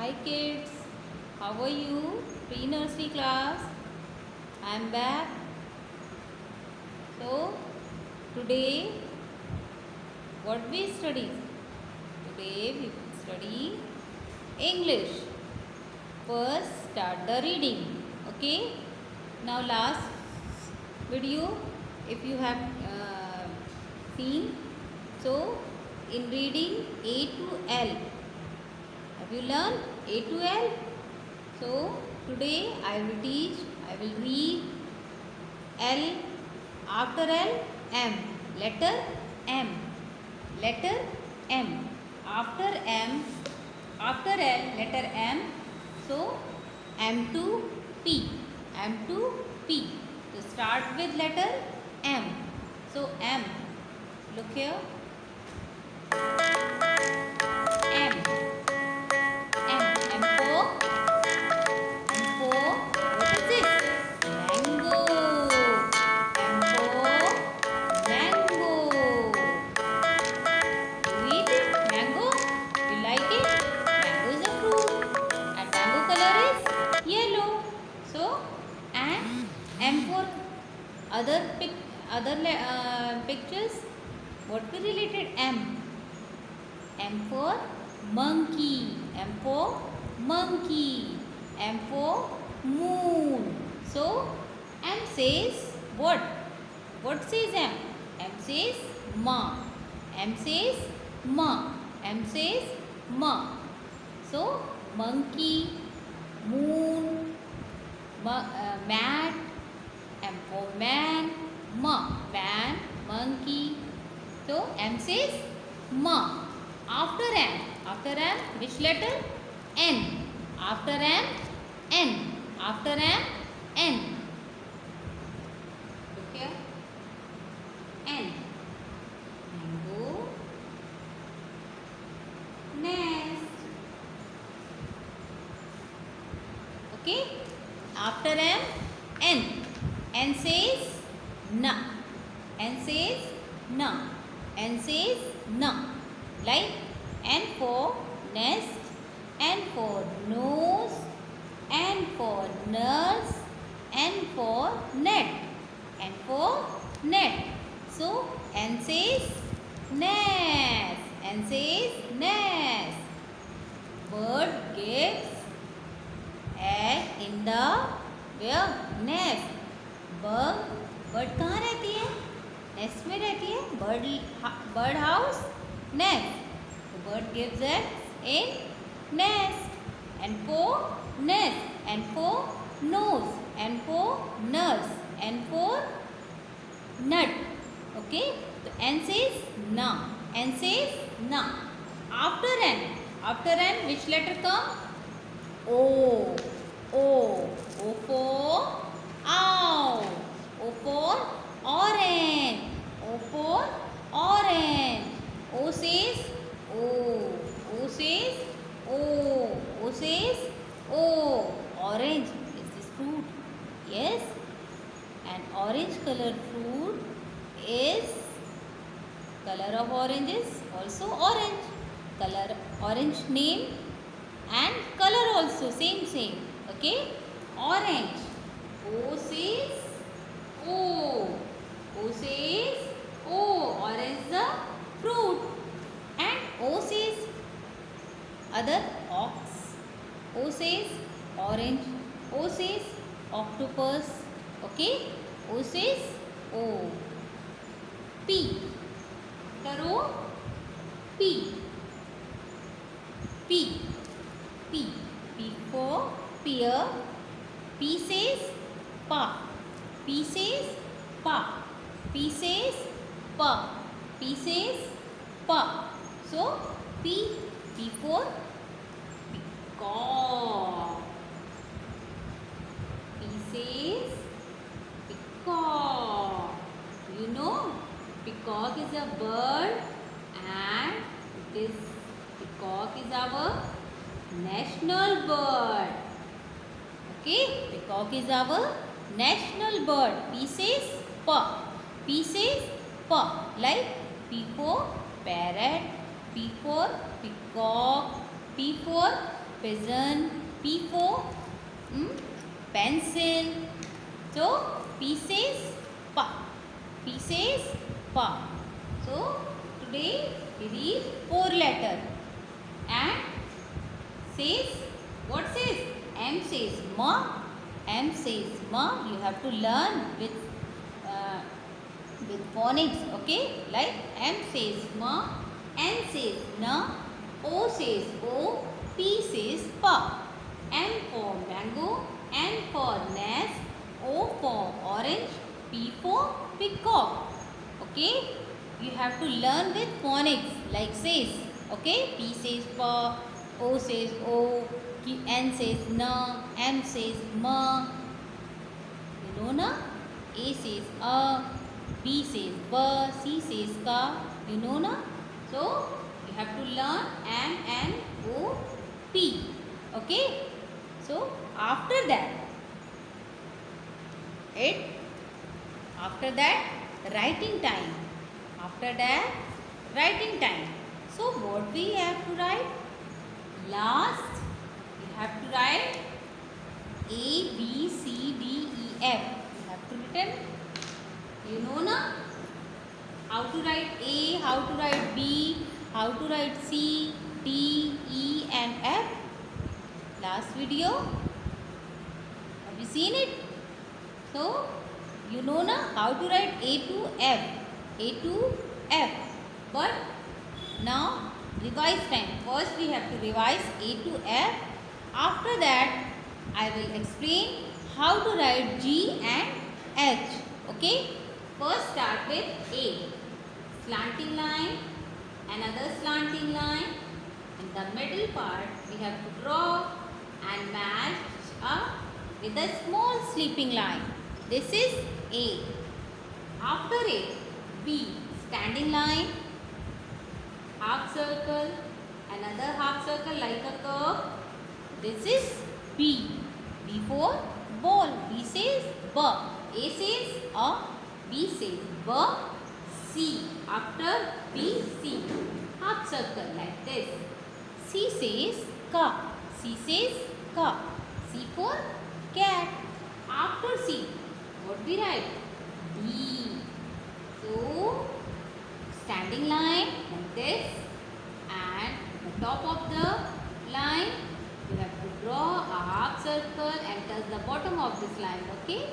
Hi kids, how are you? Pre-nursery class. I am back. So today what we study? Today we will study English. First start the reading. Okay. Now last video if you have seen. So in reading A to L. Have you learned A to L? So today I will read L, after L, M, letter M, letter M, after M, after L, letter M, so M to P, M to P. So start with letter M. So M, look here, M, M for what is this? Mango. M for mango. You eat it? Mango? You like it? Mango is a fruit. And mango color is yellow. So, and M for other pictures. What we related M? M for monkey. M for monkey. M for moon. So, M says what? What says M? M says ma. M says ma. M says ma. So, monkey, moon, mat, M for man, ma. Man, monkey. So, M says ma. After M, which letter? N. After M, N. After M, N. Look here. N. Mango. Nest. Okay. After M, N. N says na. N says na. N says na. Like N for nest, N for nose, N for nurse, N for net, N for net. So N says nest, N says nest. Bird gives egg in the where? Nest. bird कहाँ रहती है? Nest में रहती है. bird house, nest. So bird gives eggs in nest. N for nest, N for nose, N for nurse, N for nut. Okay. So N says na. N says na. After N, which letter come? O. O. O for owl. O for orange. O for orange. O says O. O says O. O says O. Orange is this fruit. Yes. An orange colored fruit is, color of orange is also orange. Color orange name and color also same. Okay. Orange. O says O. O says O. Orange is the fruit. And O says other ox. O says orange. O says octopus. Okay. O says O. P. Taro. P. P. P. P for pear. P says pa. P says pa. P says pa. P says pa. So P. P for peacock. P says peacock. You know, peacock is a bird and peacock is our national bird. Okay, peacock is our national bird. P says pa. P says pa. Like P for parrot, P for peacock, P for pigeon. P for pencil. So P says pa. P says pa. So today we read 4 letter and says what says? M says ma. M says ma. You have to learn with phonics. Okay, like M says ma, N says na, O says o, P says pa. M for mango, N for nest, O for orange, P for peacock. Okay, you have to learn with phonics like says. Okay, P says pa, O says o, N says na, M says ma. You know na? A says a, B says ba, C says ka. You know na? So you have to learn M, N, O, P. Okay? So after that writing time. After that writing time. So what we have to write? Last we have to write A, B, C, D, E, F. You have to written. You know na? How to write A, how to write B, how to write C, D, E and F. Last video. Have you seen it? So you know na how to write A to F. A to F. But now revise time. First we have to revise A to F. After that I will explain how to write G and H. Okay. First start with A. Slanting line, another slanting line. In the middle part we have to draw and match up with a small sleeping line. This is A. After A, B. Standing line, half circle, another half circle like a curve. This is B. B for ball. B says ba. A says a. B says ba. C. After B, C. Half circle like this. C says ka. C says ka. C for cat. After C, what we write? D. So, standing line like this, and the top of the line, you have to draw a half circle and touch the bottom of this line. Okay?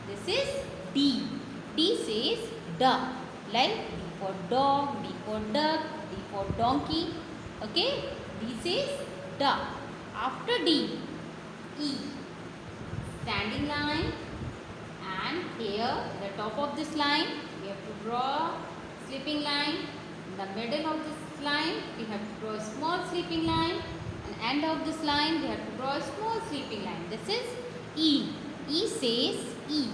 This is D. D says duck. Like D for dog, D for duck, D for donkey. Okay? D says duck. After D, E. Standing line, and here the top of this line we have to draw sleeping line. In the middle of this line we have to draw a small sleeping line, and end of this line we have to draw a small sleeping line. This is E. E says E.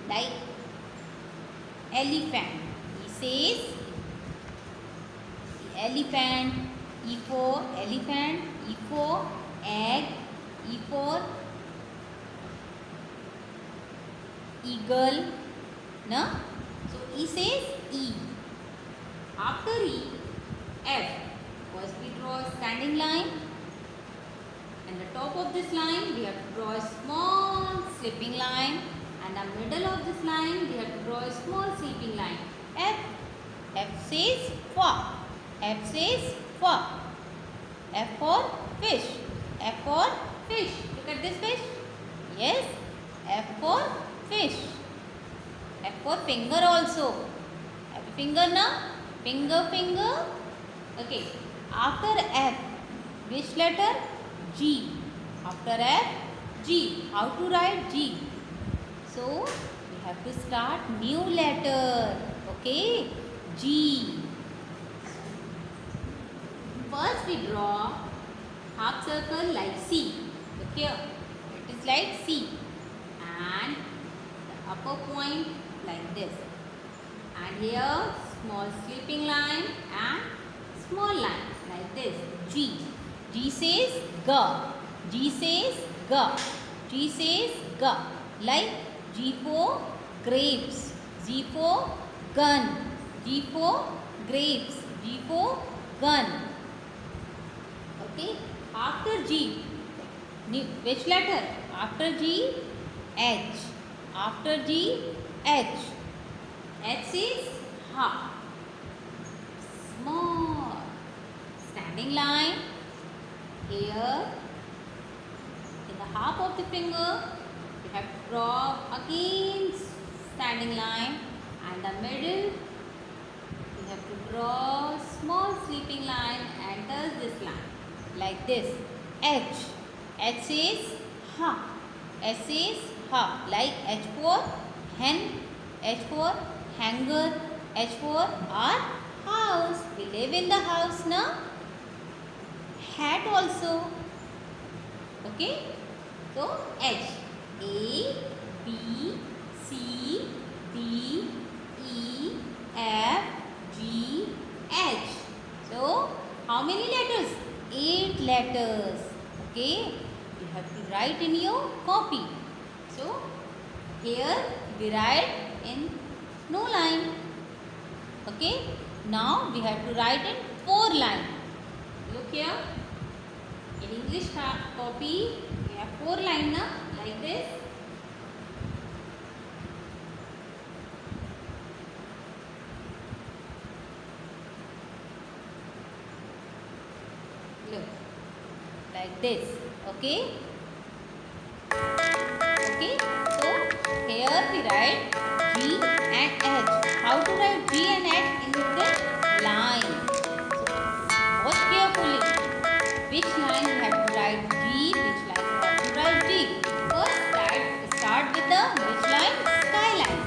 Like elephant. E says elephant. E for elephant. E for egg. E for eagle. No? So E says E. After E, F. First we draw a standing line, and the top of this line we have to draw a small sleeping line, and the middle of this line we have to draw a small sleeping line. F. F says fa. F says fa. F for fish. F for fish. Look at this fish. Yes. F for fish. F for finger also. Have a finger na? Finger, finger. Okay. After F, which letter? G. After F, G. How to write G? So, we have to start new letter. Okay. G. First we draw half circle like C. Look here. It is like C. And the upper point like this. And here small sleeping line and small line like this. G. G says ga. G says ga. G says ga. Like G for grapes. G for gun. G for grapes. G for gun. Okay. after G, which letter? After G, H. After G, H. H is ha. Small. Standing line. Here, in the half of the finger, you have to draw again standing line, and the middle you have to draw small sleeping line and touch this line like this. H. H is ha. S is ha. Like H for hen, H for hanger, H for our house. We live in the house now. Hat also. Okay. So H. A, B, C, D, E, F, G, H. So how many letters? 8 letters. Okay. You have to write in your copy. So here we write in no line. Okay. Now we have to write in 4 line. Look here. In English copy, we have 4 lines now, like this. Look, like this. Okay. Okay. So here we write G and H. How to write G and H in the line? So watch carefully. Which line you have to write G, which line you have to write G. First start with the which line? Skyline.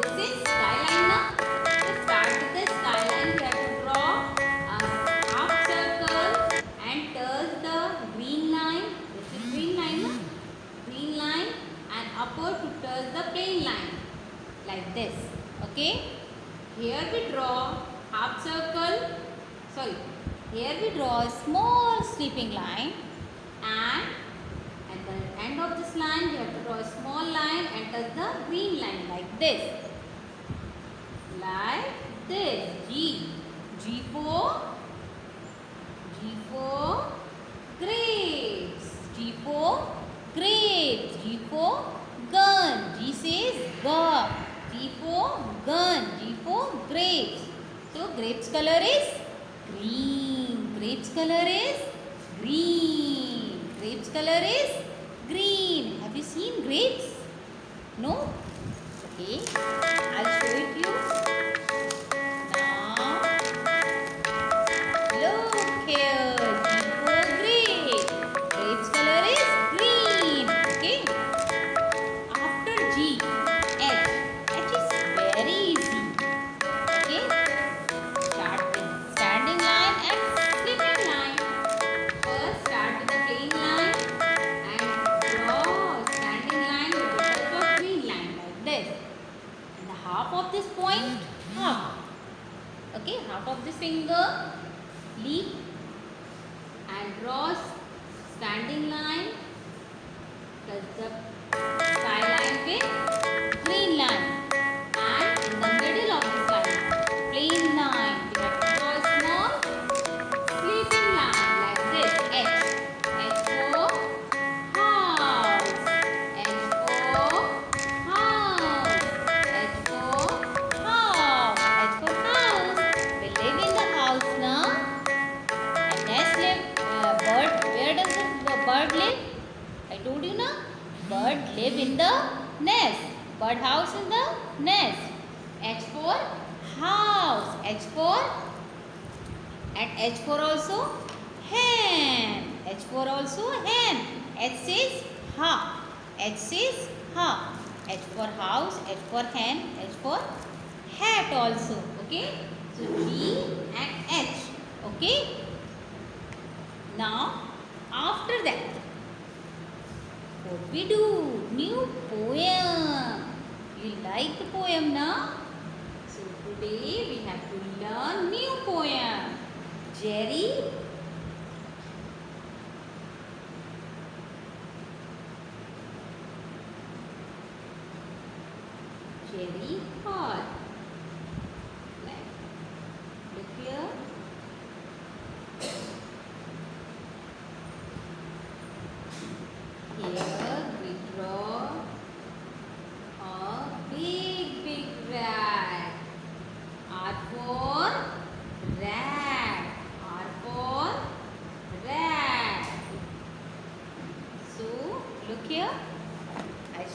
This is skyline now. To start with the skyline, you have to draw a half circle and touch the green line. This is green line now. Green line and upward to touch the plain line. Like this. Okay. Here we draw half circle. Sorry. Here we draw a small sleeping line, and at the end of this line we have to draw a small line and touch the green line like this. Like this. G. G for grapes. G for grapes. G for gun. G says ga. G for gun. G for grapes. So grapes color is green. Grapes color is green. Grapes color is green. Have you seen grapes? No? Okay. I'll show it to you. Now, look here. G for grape. Grapes color is green. Okay. After G, H. H is very easy. Okay. Start with standing line and sleeping line. First start with the plain line and draw standing line with the touch of green line like this. And the half of this point, half. Okay, half of this finger, leaf and draw standing line, touch the sky line with green line. And in the middle of this line, plain line, we have to draw a small sleeping line like this. H. H for house. H for house. H for house. H for house. We live in the house now. And nest live. Bird. Where does the bird live? I told you now. Bird live in the nest. Bird house in the nest. H for house. H for, and H for also hen. H for also hen. H says ha. H says ha. H for house. H for hen. H for hat also. Okay. So G and H. Okay. Now after that, what we do? New poem. You like the poem now? So today we have to learn new poem. Jerry Hall. Look here.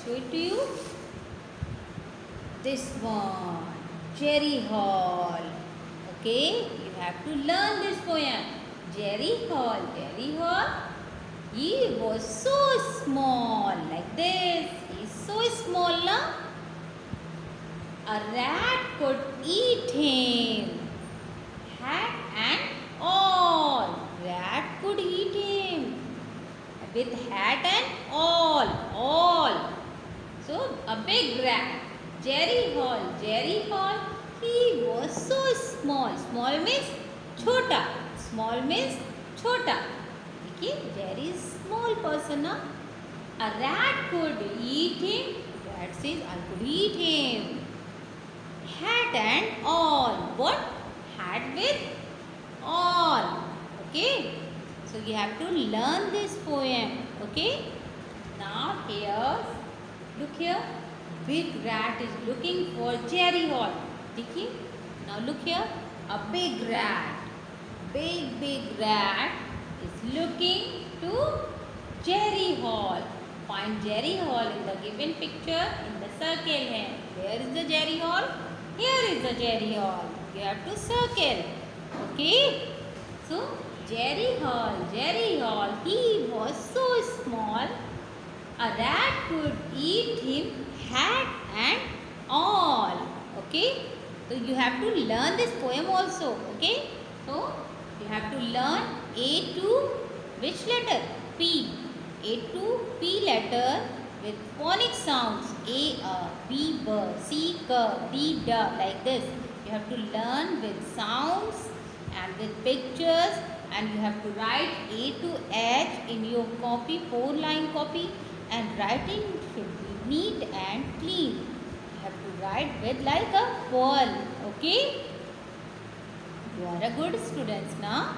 show it to you. This one, Jerry Hall. Okay, you have to learn this poem. Jerry Hall. Jerry Hall. He was so small, like this. He's so small, na? A rat could eat him. Hat and all. Rat could eat him. With hat and all. So, a big rat. Jerry Hall. Jerry Hall. He was so small. Small means chota. Small means chota. Okay, Jerry is small person, na? A rat could eat him. Rat says, I could eat him. Hat and all. What? Hat with all. Okay. So you have to learn this poem. Okay. Now here, look here. Big rat is looking for Jerry Hall. Okay. Now look here. A big rat. Big rat is looking to Jerry Hall. Find Jerry Hall in the given picture in the circle hai. Where is the Jerry Hall? Here is the Jerry Hall. You have to circle. Okay. So Jerry Hall, he was so small. A rat could eat him, hat and all. Okay. So you have to learn this poem also. Okay. So you have to learn A to which letter? P. A to P letter with phonic sounds. A, B, B, C, K, D, D, like this. You have to learn with sounds and with pictures, and you have to write A to H in your copy, 4-line copy, and writing should be neat and clean. You have to write with like a pearl. Okay? You are a good student now.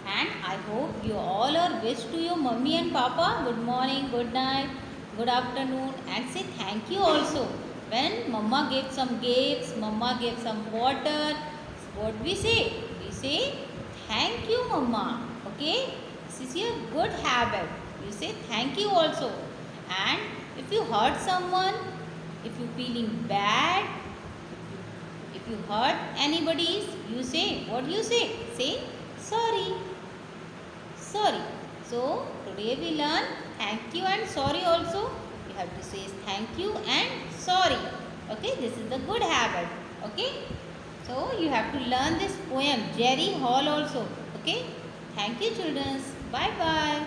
And I hope you all are wish to your mummy and papa good morning, good night, good afternoon, and say thank you also. When mama gave some gifts, mama gave some water, what we say? We say thank you mama. Okay? This is your good habit. You say thank you also. And if you hurt someone, if you feeling bad, if you hurt anybody's, you say, what you say? Say sorry. Sorry. So today we learn thank you and sorry also. You have to say thank you and sorry. Okay, this is the good habit. Okay. So you have to learn this poem Jerry Hall also. Okay. Thank you children. Bye bye.